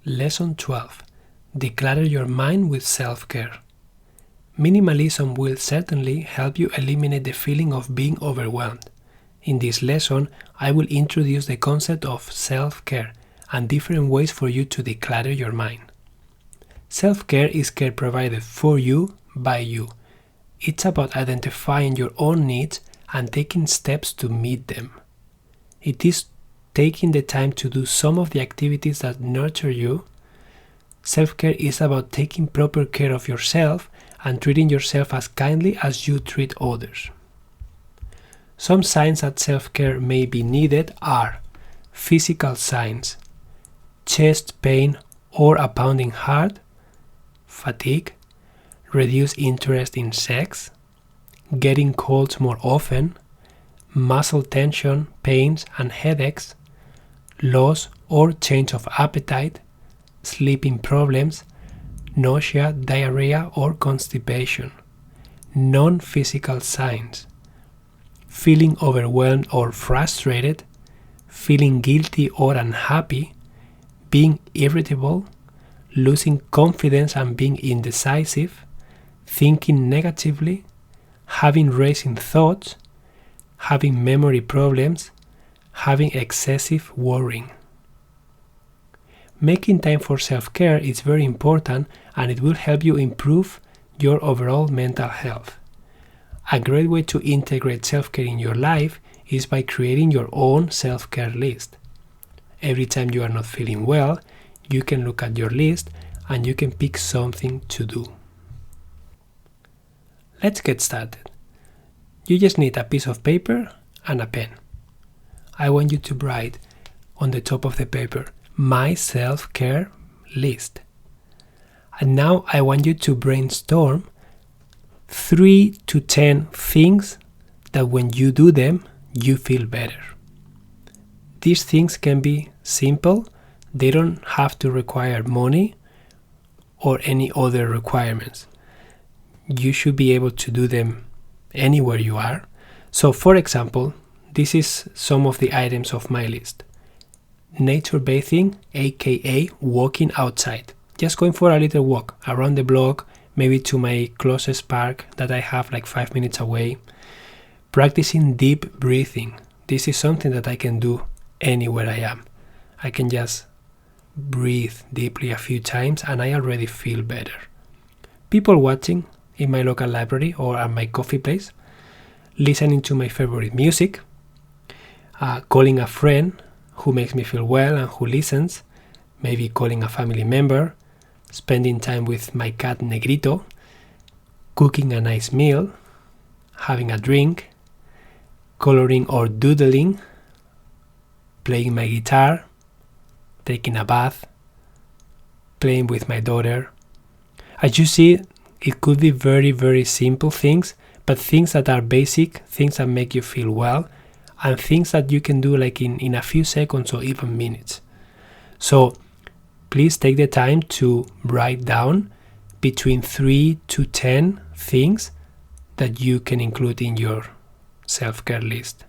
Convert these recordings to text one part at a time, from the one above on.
Lesson 12. Declutter your mind with self-care. Minimalism will certainly help you eliminate the feeling of being overwhelmed. In this lesson, I will introduce the concept of self-care and different ways for you to declutter your mind. Self-care is care provided for you by you. It's about identifying your own needs and taking steps to meet them. It is taking the time to do some of the activities that nurture you. Self-care is about taking proper care of yourself and treating yourself as kindly as you treat others. Some signs that self-care may be needed are physical signs: chest pain or a pounding heart, fatigue, reduced interest in sex, getting colds more often, muscle tension, pains and headaches, loss or change of appetite, sleeping problems, nausea, diarrhea or constipation. Non-physical signs: feeling overwhelmed or frustrated, feeling guilty or unhappy, being irritable, losing confidence and being indecisive, thinking negatively, having racing thoughts, having memory problems, having excessive worrying. Making time for self-care is very important and it will help you improve your overall mental health. A great way to integrate self-care in your life is by creating your own self-care list. Every time you are not feeling well, you can look at your list and you can pick something to do. Let's get started. You just need a piece of paper and a pen. I want you to write on the top of the paper, my self-care list. And now I want you to brainstorm 3 to 10 things that when you do them, you feel better. These things can be simple. They don't have to require money or any other requirements. You should be able to do them anywhere you are. So for example, this is some of the items of my list. Nature bathing, aka walking outside. Just going for a little walk around the block, maybe to my closest park that I have like 5 minutes away. Practicing deep breathing. This is something that I can do anywhere I am. I can just breathe deeply a few times and I already feel better. People watching in my local library or at my coffee place. Listening to my favorite music. Calling a friend who makes me feel well and who listens. Maybe calling a family member. Spending time with my cat Negrito. Cooking a nice meal. Having a drink. Coloring or doodling. Playing my guitar. Taking a bath. Playing with my daughter. As you see, it could be very, very simple things, but things that are basic, things that make you feel well, and things that you can do like in a few seconds or even minutes. So please take the time to write down between 3 to 10 things that you can include in your self-care list.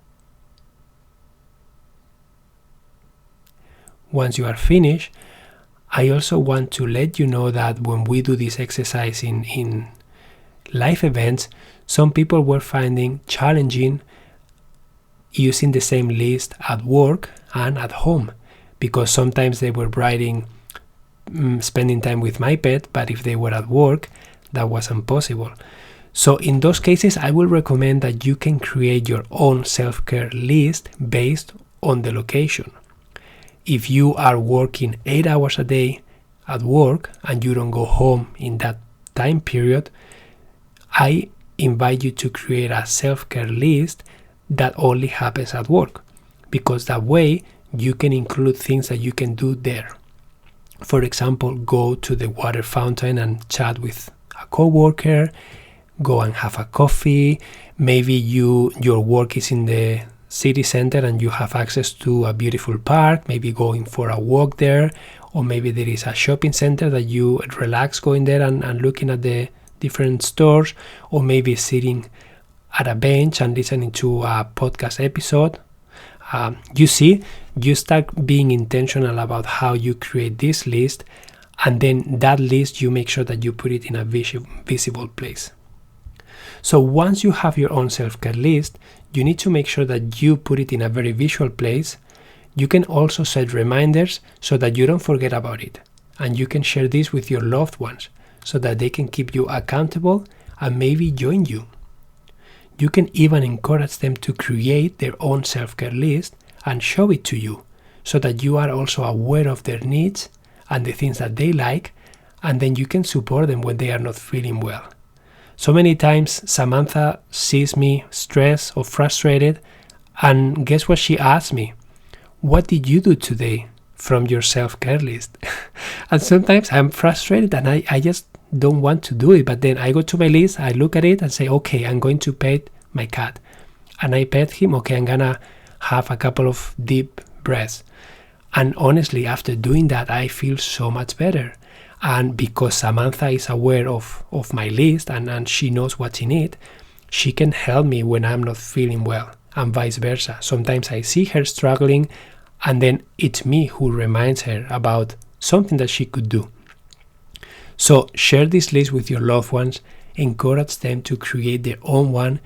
Once you are finished, I also want to let you know that when we do this exercise in life events, some people were finding challenging using the same list at work and at home, because sometimes they were writing spending time with my pet, but if they were at work, that wasn't possible. So in those cases, I will recommend that you can create your own self-care list based on the location. If you are working 8 hours a day at work and you don't go home in that time period, I invite you to create a self-care list that only happens at work, because that way you can include things that you can do there. For example, go to the water fountain and chat with a coworker, go and have a coffee. Maybe your work is in the city center and you have access to a beautiful park, maybe going for a walk there, or maybe there is a shopping center that you relax going there and looking at the different stores, or maybe sitting at a bench and listening to a podcast episode. You see, you start being intentional about how you create this list, and then that list you make sure that you put it in a visible place. So once you have your own self-care list, you need to make sure that you put it in a very visual place. You can also set reminders so that you don't forget about it, and you can share this with your loved ones so that they can keep you accountable and maybe join you. You can even encourage them to create their own self-care list and show it to you so that you are also aware of their needs and the things that they like, and then you can support them when they are not feeling well. So many times Samantha sees me stressed or frustrated, and guess what she asks me? What did you do today from your self-care list? And sometimes I'm frustrated and I just don't want to do it, but then I go to my list, I look at it and say, okay, I'm going to pet my cat. And I pet him, okay, I'm gonna have a couple of deep breaths. And honestly, after doing that, I feel so much better. And because Samantha is aware of my list and she knows what's in it, she can help me when I'm not feeling well, and vice versa. Sometimes I see her struggling, and then it's me who reminds her about something that she could do. So share this list with your loved ones, encourage them to create their own one,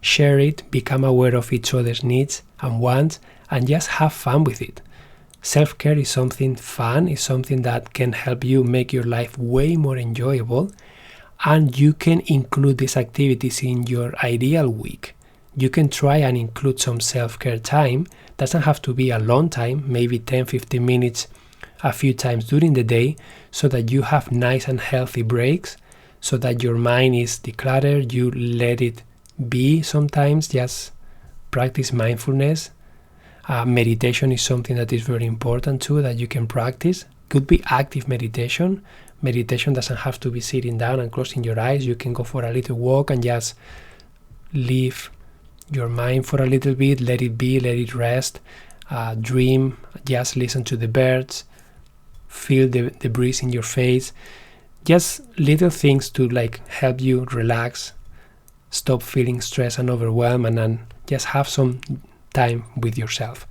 share it, become aware of each other's needs and wants, and just have fun with it. Self-care is something fun, is something that can help you make your life way more enjoyable, and you can include these activities in your ideal week. You can try and include some self-care time. Doesn't have to be a long time, maybe 10-15 minutes a few times during the day, so that you have nice and healthy breaks, so that your mind is decluttered, you let it be sometimes, just practice mindfulness. Meditation is something that is very important too, that you can practice. Could be active meditation. Meditation doesn't have to be sitting down and closing your eyes. You can go for a little walk and just leave your mind for a little bit, let it be, let it rest, dream, just listen to the birds, feel the breeze in your face. Just little things to help you relax, stop feeling stressed and overwhelmed, and then just have some time with yourself.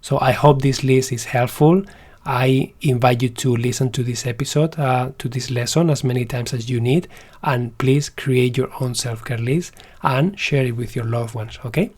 So I hope this list is helpful. I invite you to listen to this episode, to this lesson as many times as you need, and please create your own self-care list and share it with your loved ones, okay?